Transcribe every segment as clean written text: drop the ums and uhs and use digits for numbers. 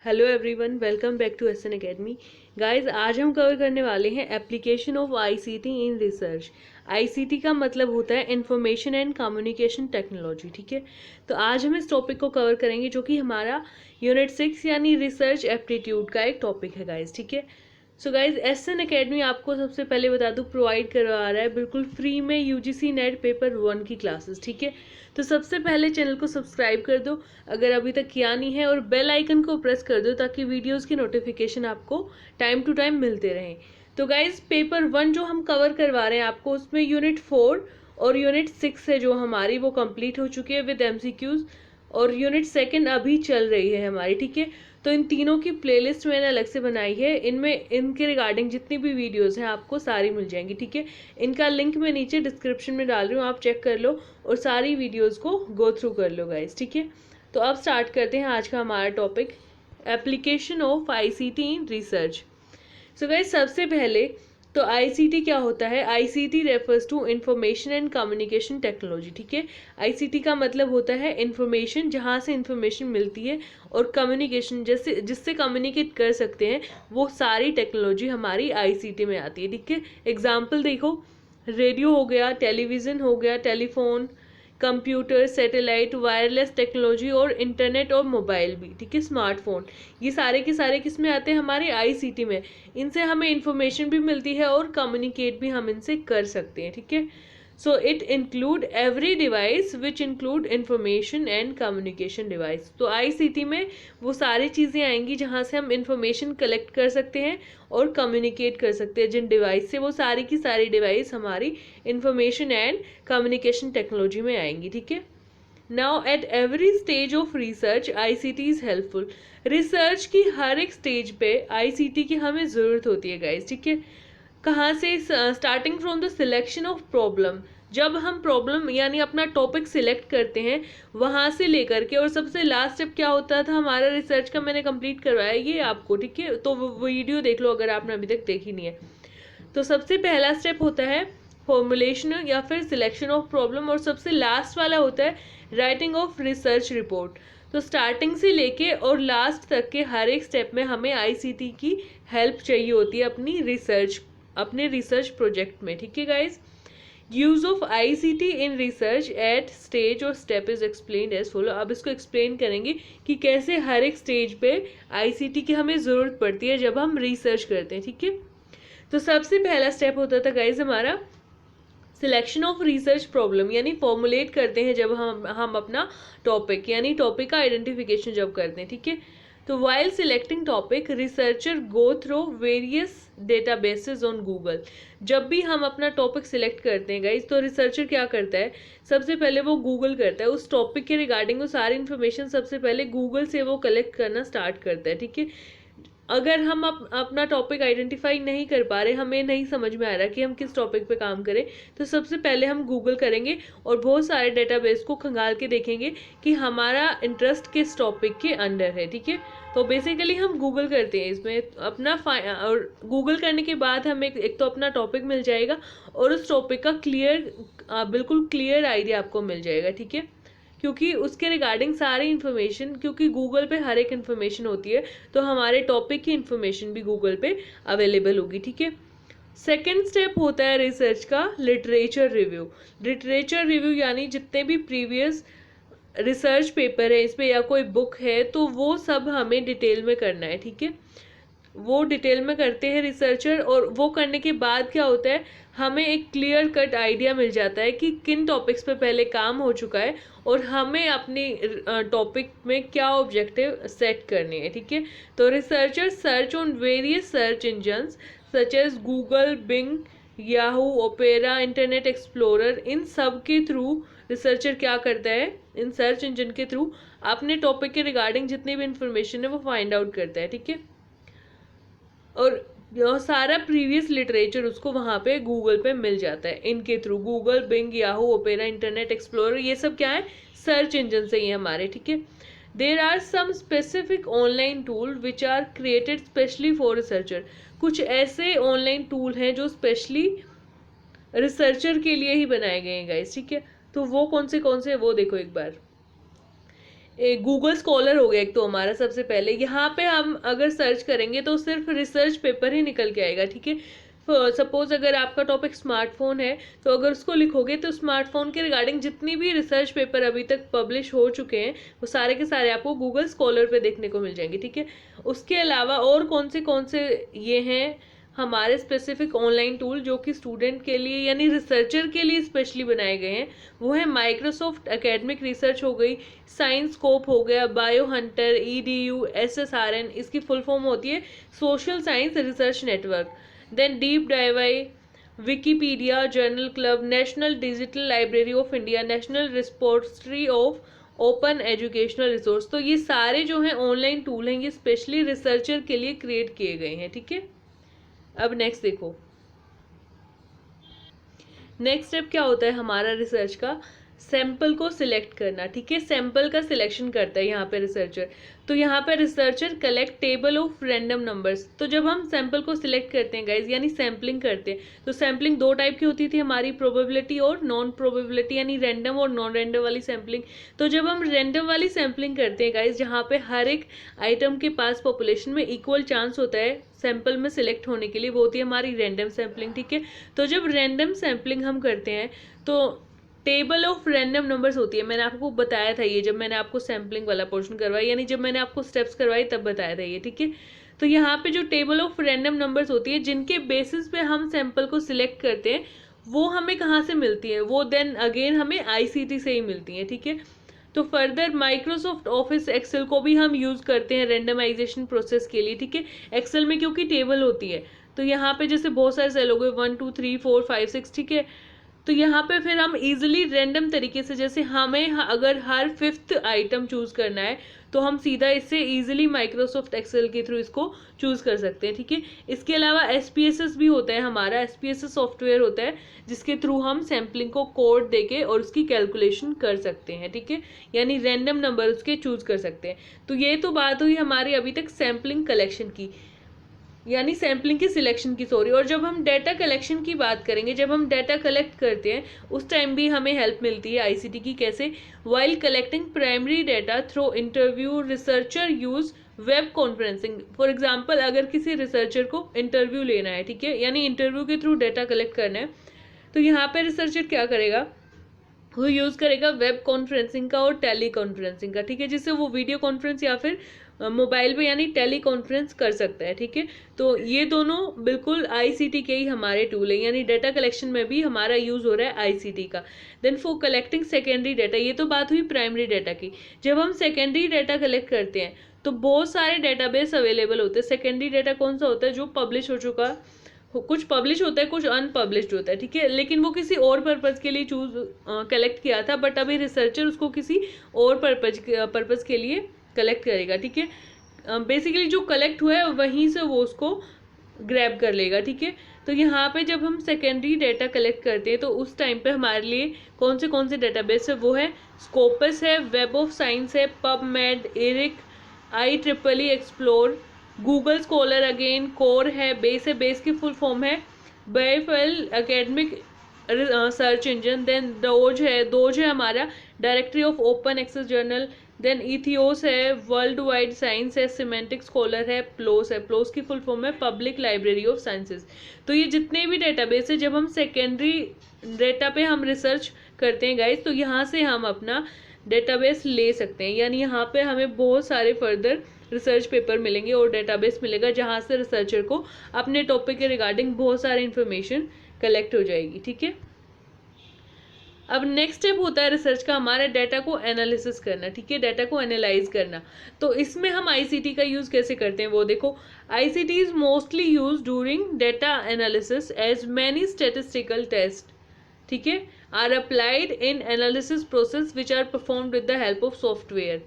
Hello everyone, welcome back to SN academy. Guys, आज हम cover करने वाले हैं application of ICT in research. ICT का मतलब होता है इंफॉर्मेशन एंड कम्युनिकेशन टेक्नोलॉजी। ठीक है, तो आज हम इस टॉपिक को कवर करेंगे जो कि हमारा यूनिट 6 यानी रिसर्च एप्टीट्यूड का एक टॉपिक है गाइस। ठीक है, सो गाइज एसएन एकेडमी आपको सबसे पहले बता दूं प्रोवाइड करवा रहा है बिल्कुल फ्री में यूजीसी नेट पेपर 1 की क्लासेस। ठीक है, तो सबसे पहले चैनल को सब्सक्राइब कर दो अगर अभी तक किया नहीं है, और बेल आइकन को प्रेस कर दो ताकि वीडियोस की नोटिफिकेशन आपको टाइम टू टाइम मिलते रहें। तो गाइज पेपर 1 जो हम कवर करवा रहे हैं आपको, उसमें यूनिट 4 और यूनिट 6 है जो हमारी वो कंप्लीट हो चुकी है विद एमसीक्यूज, और यूनिट 2 अभी चल रही है हमारी। ठीक है, तो इन तीनों की प्लेलिस्ट मैंने अलग से बनाई है, इनमें इनके रिगार्डिंग जितनी भी वीडियोस हैं आपको सारी मिल जाएंगी। ठीक है, इनका लिंक मैं नीचे डिस्क्रिप्शन में डाल रही हूँ, आप चेक कर लो और सारी वीडियोस को गो थ्रू कर लो गाइस। ठीक है, तो अब स्टार्ट करते हैं आज का हमारा topic, application of ICT in research. So guys सबसे पहले तो आईसीटी क्या होता है? ICT refers to information and communication technology. ठीक है, आईसीटी का मतलब होता है इंफॉर्मेशन, जहाँ से इंफॉर्मेशन मिलती है, और कम्युनिकेशन जैसे जिससे कम्युनिकेट कर सकते हैं, वो सारी टेक्नोलॉजी हमारी आईसीटी में आती है। ठीक है, एग्जाम्पल देखो, रेडियो हो गया, टेलीविज़न हो गया, telephone, computer, satellite, wireless technology और इंटरनेट और मोबाइल भी। ठीक है, स्मार्टफोन, ये सारे के सारे किस में आते हैं? हमारे आईसीटी में। इनसे हमें इंफॉर्मेशन भी मिलती है और कम्युनिकेट भी हम इनसे कर सकते हैं। ठीक है, so it include every device which include information and communication device. तो आईसीटी में वो सारी चीज़ें आएंगी जहाँ से हम इंफॉर्मेशन कलेक्ट कर सकते हैं और कम्युनिकेट कर सकते हैं जिन डिवाइस से, वो सारी की सारी डिवाइस हमारी इंफॉर्मेशन एंड कम्युनिकेशन टेक्नोलॉजी में आएंगी। ठीक है, now at every stage of research ICT is helpful. Research की हर एक स्टेज पे आईसीटी की हमें ज़रूरत होती है गाइस। ठीक है, कहाँ से? Starting from the selection of problem, जब हम प्रॉब्लम यानी अपना टॉपिक सिलेक्ट करते हैं वहाँ से लेकर के, और सबसे लास्ट स्टेप क्या होता था हमारा रिसर्च का, मैंने कंप्लीट करवाया ये आपको। ठीक है, तो वो वीडियो देख लो अगर आपने अभी तक देखी नहीं है। तो सबसे पहला स्टेप होता है फॉर्मुलेशन या फिर सिलेक्शन ऑफ प्रॉब्लम, और सबसे लास्ट वाला होता है राइटिंग ऑफ रिसर्च रिपोर्ट। तो स्टार्टिंग से लेके और लास्ट तक के हर एक स्टेप में हमें आईसीटी की हेल्प चाहिए होती है अपने रिसर्च प्रोजेक्ट में। ठीक है guys, use of ICT in research at stage और step is explained as follow. अब इसको एक्सप्लेन करेंगे कि कैसे हर एक स्टेज पे आईसीटी की हमें ज़रूरत पड़ती है जब हम रिसर्च करते हैं। ठीक है, तो सबसे पहला स्टेप होता था गाइज हमारा सिलेक्शन ऑफ रिसर्च प्रॉब्लम, यानी फॉर्मुलेट करते हैं जब हम अपना टॉपिक यानी टॉपिक का आइडेंटिफिकेशन जब करते हैं। ठीक है, तो while selecting topic researcher go through various databases on Google. जब भी हम अपना टॉपिक सिलेक्ट करते हैं गाइज, तो रिसर्चर क्या करता है? सबसे पहले वो गूगल करता है उस टॉपिक के रिगार्डिंग, वो सारी इन्फॉर्मेशन सबसे पहले गूगल से वो कलेक्ट करना स्टार्ट करता है। ठीक है, अगर हम अपना टॉपिक आइडेंटिफाई नहीं कर पा रहे, हमें नहीं समझ में आ रहा कि हम किस टॉपिक पे काम करें, तो सबसे पहले हम गूगल करेंगे और बहुत सारे डेटाबेस को खंगाल के देखेंगे कि हमारा इंटरेस्ट किस टॉपिक के अंडर है। ठीक है, तो बेसिकली हम गूगल करते हैं इसमें अपना और गूगल करने के बाद हमें एक तो अपना टॉपिक मिल जाएगा और उस टॉपिक का बिल्कुल क्लियर आइडिया आपको मिल जाएगा। ठीक है, क्योंकि उसके रिगार्डिंग सारी इन्फॉर्मेशन, क्योंकि गूगल पे हर एक इन्फॉर्मेशन होती है, तो हमारे टॉपिक की इन्फॉर्मेशन भी गूगल पे अवेलेबल होगी। ठीक है, सेकेंड स्टेप होता है रिसर्च का लिटरेचर रिव्यू। लिटरेचर रिव्यू यानी जितने भी प्रीवियस रिसर्च पेपर है इसमें या कोई बुक है, तो वो सब हमें डिटेल में करना है। ठीक है, वो डिटेल में करते हैं रिसर्चर, और वो करने के बाद क्या होता है, हमें एक क्लियर कट आइडिया मिल जाता है कि किन टॉपिक्स पे पहले काम हो चुका है और हमें अपनी टॉपिक में क्या ऑब्जेक्टिव सेट करने हैं। ठीक है, तो researcher search on various search engines such as Google, Bing, Yahoo, Opera, internet explorer. इन सब के थ्रू रिसर्चर क्या करता है, इन सर्च इंजन के थ्रू अपने टॉपिक के रिगार्डिंग जितनी भी इंफॉर्मेशन है वो फाइंड आउट करता है। ठीक है, और सारा प्रीवियस लिटरेचर उसको वहाँ पे गूगल पे मिल जाता है इनके थ्रू। Google, Bing, Yahoo, Opera, internet explorer, ये सब क्या है? सर्च इंजन से ही हमारे। ठीक है, there are some specific online tool which are created specially for researcher. कुछ ऐसे ऑनलाइन टूल हैं जो स्पेशली रिसर्चर के लिए ही बनाए गए हैं गाइस। ठीक है, तो वो कौन से वो देखो एक बार। गूगल स्कॉलर हो गया एक तो हमारा सबसे पहले। यहाँ पे हम अगर सर्च करेंगे तो सिर्फ रिसर्च पेपर ही निकल के आएगा, ठीक है। सपोज अगर आपका टॉपिक स्मार्टफोन है तो अगर उसको लिखोगे तो स्मार्टफोन के रिगार्डिंग जितनी भी रिसर्च पेपर अभी तक पब्लिश हो चुके हैं वो सारे के सारे आपको गूगल स्कॉलर पे देखने को मिल जाएंगे, ठीक है। उसके अलावा और कौन से ये हैं हमारे स्पेसिफिक ऑनलाइन टूल जो कि स्टूडेंट के लिए यानी रिसर्चर के लिए स्पेशली बनाए गए हैं, वो है माइक्रोसॉफ्ट एकेडमिक रिसर्च हो गई, साइंस स्कोप हो गया, बायो हंटर, EDU, SSRN, इसकी फुल फॉर्म होती है social science research network, then deep dive I, Wikipedia, journal club, national digital library of India, national repository of open educational resource. तो ये सारे जो हैं ऑनलाइन टूल हैं, ये स्पेशली रिसर्चर के लिए क्रिएट किए गए हैं, ठीक है। अब नेक्स्ट देखो, नेक्स्ट स्टेप क्या होता है हमारा रिसर्च का, सैंपल को सिलेक्ट करना, ठीक है। सैंपल का सिलेक्शन करता है यहाँ पे रिसर्चर। तो यहाँ पे researcher collect table of random numbers. तो जब हम सैंपल को सिलेक्ट करते हैं गाइज यानी सैम्पलिंग करते हैं, तो सैम्पलिंग दो टाइप की होती थी हमारी, प्रोबेबिलिटी और नॉन प्रोबेबिलिटी, यानी रैंडम और नॉन रैंडम वाली सैम्पलिंग। तो जब हम रैंडम वाली सैम्पलिंग करते हैं गाइज, जहाँ पे हर एक आइटम के पास पॉपुलेशन में इक्वल चांस होता है सैंपल में सिलेक्ट होने के लिए, वो होती है हमारी रैंडम सैम्पलिंग, ठीक है। तो जब रैंडम सैम्पलिंग हम करते हैं तो टेबल ऑफ रैंडम नंबर्स होती है, मैंने आपको बताया था ये जब मैंने आपको सैम्पलिंग वाला पोर्शन करवाया, यानी जब मैंने आपको स्टेप्स करवाई तब बताया था ये, ठीक है। तो यहाँ पे जो टेबल ऑफ रैंडम नंबर्स होती है जिनके बेसिस पे हम सैंपल को सिलेक्ट करते हैं, वो हमें कहाँ से मिलती है, वो देन अगेन हमें ICT से ही मिलती है, ठीक है। तो फर्दर माइक्रोसॉफ्ट ऑफिस एक्सेल को भी हम यूज़ करते हैं रेंडमाइजेशन प्रोसेस के लिए, ठीक है। एक्सेल में क्योंकि टेबल होती है, तो यहाँ पे जैसे बहुत सारे सेल हो गए 1 2 3 4 5 6, ठीक है। तो यहाँ पे फिर हम इजीली रैंडम तरीके से, जैसे हमें अगर हर 5th आइटम चूज करना है तो हम सीधा इससे इजीली माइक्रोसॉफ्ट एक्सेल के थ्रू इसको चूज कर सकते हैं, ठीक है। इसके अलावा SPSS भी होता है हमारा, SPSS सॉफ्टवेयर होता है जिसके थ्रू हम सैम्पलिंग को कोड देके और उसकी कैलकुलेशन कर सकते हैं, ठीक है, यानी रैंडम नंबर उसके चूज कर सकते हैं। तो ये तो बात हुई हमारी अभी तक सैम्पलिंग कलेक्शन की, यानी सैम्पलिंग की सिलेक्शन की, सॉरी। और जब हम डाटा कलेक्शन की बात करेंगे, जब हम डाटा कलेक्ट करते हैं उस टाइम भी हमें हेल्प मिलती है ICT की। कैसे? While collecting primary data through interview, researcher use web conferencing. For example अगर किसी रिसर्चर को इंटरव्यू लेना है, ठीक है, यानी इंटरव्यू के थ्रू डाटा कलेक्ट करना है, तो यहाँ पे रिसर्चर क्या करेगा, वो यूज़ करेगा वेब कॉन्फ्रेंसिंग का और टेली कॉन्फ्रेंसिंग का, ठीक है, जिससे वो वीडियो कॉन्फ्रेंस या फिर मोबाइल पे यानी टेली कॉन्फ्रेंस कर सकता है, ठीक है। तो ये दोनों बिल्कुल ICT के ही हमारे टूल है, यानी डाटा कलेक्शन में भी हमारा यूज़ हो रहा है ICT का। Then for collecting secondary data, ये तो बात हुई प्राइमरी डाटा की। जब हम सेकेंडरी डाटा कलेक्ट करते हैं तो बहुत सारे डाटाबेस अवेलेबल होते हैं। सेकेंडरी डाटा कौन सा होता है? जो पब्लिश हो चुका, कुछ पब्लिश होता है, कुछ अनपब्लिश्ड होता है, ठीक है, लेकिन वो किसी और पर्पज़ के लिए कलेक्ट किया था, बट अभी रिसर्चर उसको किसी और पर्पज़ के लिए कलेक्ट करेगा, ठीक है। बेसिकली जो कलेक्ट हुआ है वहीं से वो उसको ग्रैब कर लेगा, ठीक है। तो यहाँ पे जब हम सेकेंडरी डाटा कलेक्ट करते हैं तो उस टाइम पे हमारे लिए कौन से डाटाबेस है, वो है स्कोपस है, वेब ऑफ साइंस है, PubMed, ERIC, IEEE explore, Google scholar again, core है, बेस है, बेस की फुल फॉर्म है बायफेल academic search engine, then DOAJ है हमारा directory of open access journal, then EThOS है, वर्ल्ड वाइड साइंस है, सिमेंटिक स्कॉलर है, प्लोस की फुल फॉर्म है पब्लिक लाइब्रेरी ऑफ साइंसेज। तो ये जितने भी डेटाबेस है, जब हम सेकेंडरी डेटा पे हम रिसर्च करते हैं गाइज, तो यहाँ से हम अपना डेटाबेस ले सकते हैं, यानी यहाँ पे हमें बहुत सारे फर्दर रिसर्च पेपर मिलेंगे और डेटाबेस मिलेगा जहाँ से रिसर्चर को अपने टॉपिक के रिगार्डिंग बहुत सारी इन्फॉर्मेशन कलेक्ट हो जाएगी, ठीक है। अब नेक्स्ट स्टेप होता है रिसर्च का हमारा डाटा को एनालिसिस करना, ठीक है, डाटा को एनालाइज करना। तो इसमें हम ICT का यूज़ कैसे करते हैं वो देखो। ICT is mostly use during data analysis as many statistical test, ठीक है, are applied in analysis process which are performed with the help of software.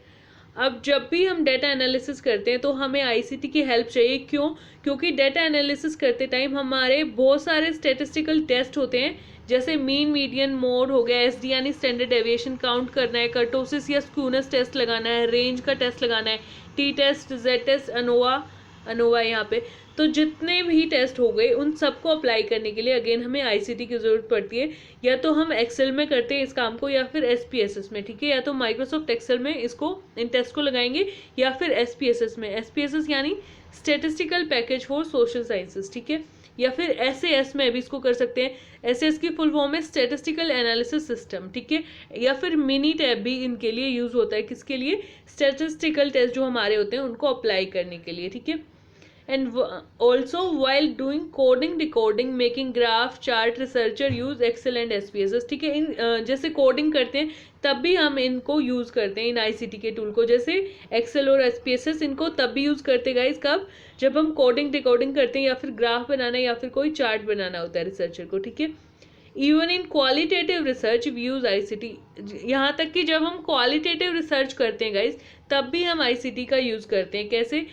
अब जब भी हम डाटा एनालिसिस करते हैं तो हमें ICT की हेल्प चाहिए, क्यों? क्योंकि डाटा एनालिसिस करते टाइम हमारे बहुत सारे स्टेटिस्टिकल टेस्ट होते हैं, जैसे मीन, मीडियन, मोड हो गया, SD यानी स्टैंडर्ड डेविएशन काउंट करना है, कर्टोसिस या स्क्यूनेस टेस्ट लगाना है, रेंज का टेस्ट लगाना है, T test, Z test, ANOVA ANOVA यहाँ पे। तो जितने भी टेस्ट हो गए उन सबको अप्लाई करने के लिए अगेन हमें आईसीटी की ज़रूरत पड़ती है। या तो हम एक्सेल में करते हैं इस काम को, या फिर एसपीएसएस में, ठीक है। या तो माइक्रोसॉफ्ट एक्सेल में इसको इन टेस्ट को लगाएंगे, या फिर एसपीएसएस में। एसपीएसएस यानी statistical package for social sciences, ठीक है। या फिर एसएएस में भी इसको कर सकते हैं। एसएएस की फुल फॉर्म है स्टेटिस्टिकल एनालिसिस सिस्टम, ठीक है। या फिर मिनी टैब भी इनके लिए यूज होता है, किसके लिए? स्टेटिस्टिकल टेस्ट जो हमारे होते हैं उनको अप्लाई करने के लिए, ठीक है। And also while doing coding decoding making graph chart researcher use excel and spss, ठीक है। जैसे कोडिंग करते हैं तब भी हम इनको यूज करते हैं, इन आईसीटी के टूल को, जैसे एक्सेल और एसपीएसएस। इनको तब भी यूज करते हैं गाइस, कब? जब हम कोडिंग डिकोडिंग करते हैं, या फिर ग्राफ बनाना, या फिर कोई चार्ट बनाना होता है रिसर्चर को, ठीक है। Even in qualitative research we use ICT, यहाँ तक कि जब हम क्वालिटेटिव रिसर्च करते हैं गाइस तब भी हम आईसीटी का यूज करते हैं। कैसे?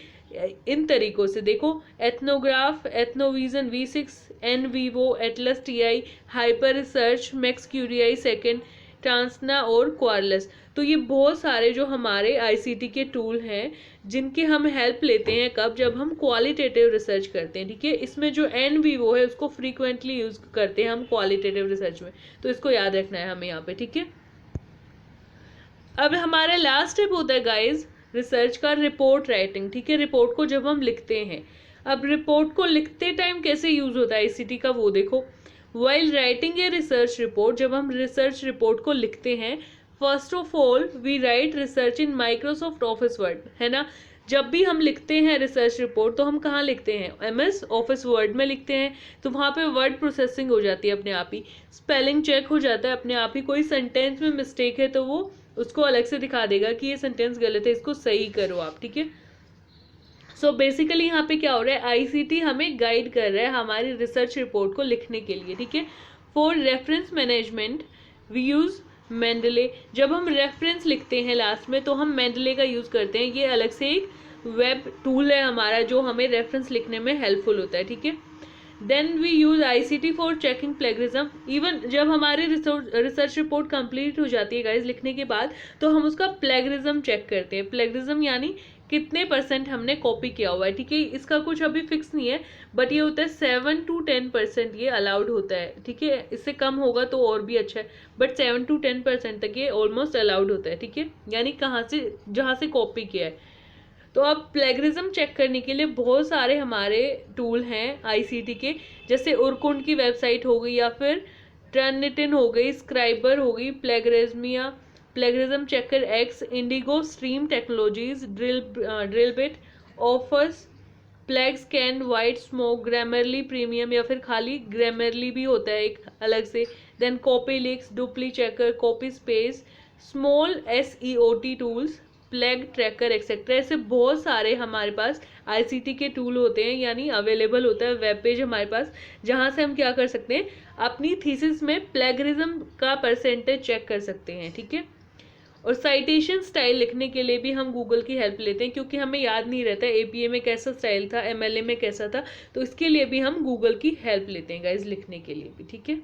इन तरीकों से, देखो, Ethnograph, Ethnovision V6, NVivo, Atlas TI, hyper research, max क्यूरियाई सेकंड, ट्रांसना और क्वारलस। तो ये बहुत सारे जो हमारे आईसीटी के टूल हैं जिनकी हम हेल्प लेते हैं, कब? जब हम क्वालिटेटिव रिसर्च करते हैं, ठीक है। इसमें जो एनवीवो है उसको फ्रीक्वेंटली यूज करते हैं हम क्वालिटेटिव रिसर्च में, तो इसको याद रखना है हमें यहाँ पे, ठीक है। अब हमारा लास्ट स्टेप होता है गाइज रिसर्च का रिपोर्ट राइटिंग, ठीक है। रिपोर्ट को जब हम लिखते हैं, अब रिपोर्ट को लिखते टाइम कैसे यूज होता है आईसीटी का, वो देखो। While writing a research report, जब हम रिसर्च रिपोर्ट को लिखते हैं, first of all we write research in Microsoft office word, है ना। जब भी हम लिखते हैं रिसर्च रिपोर्ट तो हम कहाँ लिखते हैं? एमएस ऑफिस वर्ड में लिखते हैं। तो वहाँ पे वर्ड प्रोसेसिंग हो जाती है अपने आप ही, स्पेलिंग चेक हो जाता है अपने आप ही। कोई सेंटेंस में मिस्टेक है तो वो उसको अलग से दिखा देगा कि ये सेंटेंस गलत है, इसको सही करो आप, ठीक है। सो बेसिकली यहाँ पे क्या हो रहा है, आईसीटी हमें गाइड कर रहा है हमारी रिसर्च रिपोर्ट को लिखने के लिए, ठीक है। For reference management we use Mendeley, जब हम रेफरेंस लिखते हैं लास्ट में तो हम मेंडले का यूज करते हैं। ये अलग से एक वेब टूल है हमारा जो हमें रेफरेंस लिखने में हेल्पफुल होता है, ठीक है। Then we use ICT for checking plagiarism. Even जब हमारी रिसर्च रिपोर्ट कंप्लीट हो जाती है गाइज लिखने के बाद, तो हम उसका प्लेगरिज्म चेक करते हैं। प्लेगरिज्म यानी कितने % हमने कॉपी किया हुआ है, ठीक है। इसका कुछ अभी फिक्स नहीं है, बट ये होता है 7 to 10% ये अलाउड होता है, ठीक है। इससे कम होगा तो और भी अच्छा है, बट 7 to 10% तक ये ऑलमोस्ट अलाउड होता है, ठीक है। यानी कहाँ से, जहाँ से कॉपी किया है। तो अब प्लेगरिज्म चेक करने के लिए बहुत सारे हमारे टूल हैं आईसीटी के, जैसे उरकुंड की वेबसाइट हो गई, या फिर टर्निटिन हो गई, स्क्राइबर हो गई, Plagiarisma, plagiarism checker X, Indigo, stream technologies, DrillBit, offers, plag scan, white smoke, Grammarly premium, या फिर खाली ग्रामरली भी होता है एक अलग से। Then Copyleaks, Duplichecker, copy space, small SEOT tools, Plagtracker etcetera. ऐसे बहुत सारे हमारे पास आईसीटी के टूल होते हैं, यानी अवेलेबल होता है वेब पेज हमारे पास, जहां से हम क्या कर सकते हैं, अपनी थीसिस में प्लेगरिज्म का % चेक कर सकते हैं, ठीक है। और साइटेशन स्टाइल लिखने के लिए भी हम गूगल की हेल्प लेते हैं, क्योंकि हमें याद नहीं रहता एपीए में कैसा स्टाइल था, एमएलए में कैसा था, तो इसके लिए भी हम गूगल की हेल्प लेते हैं गाइज लिखने के लिए भी, ठीक है।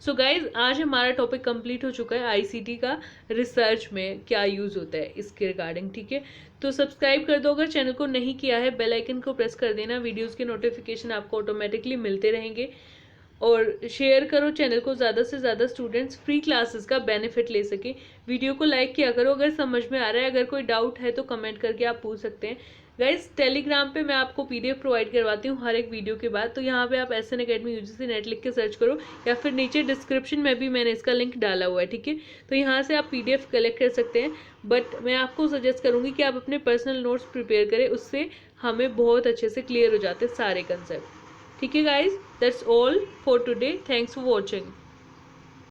सो गाइज आज हमारा टॉपिक कंप्लीट हो चुका है आईसीटी का रिसर्च में क्या यूज़ होता है इसके रिगार्डिंग, ठीक है। तो सब्सक्राइब कर दो अगर चैनल को नहीं किया है, बेल आइकन को प्रेस कर देना, वीडियोस के नोटिफिकेशन आपको ऑटोमेटिकली मिलते रहेंगे। और शेयर करो चैनल को, ज़्यादा से ज़्यादा स्टूडेंट्स फ्री क्लासेस का बेनिफिट ले सके। वीडियो को लाइक किया करो अगर समझ में आ रहा है, अगर कोई डाउट है तो कमेंट करके आप पूछ सकते हैं। गाइज टेलीग्राम पे मैं आपको PDF प्रोवाइड करवाती हूँ हर एक वीडियो के बाद, तो यहाँ पे आप SN Academy UGC नेट लिख के सर्च करो, या फिर नीचे डिस्क्रिप्शन में भी मैंने इसका लिंक डाला हुआ है, ठीक है। तो यहाँ से आप PDF कलेक्ट कर सकते हैं, बट मैं आपको सजेस्ट करूँगी कि आप अपने पर्सनल नोट्स प्रिपेयर करें, उससे हमें बहुत अच्छे से क्लियर हो जाते हैं सारे कंसेप्ट, ठीक है guys. That's all for today, thanks for watching.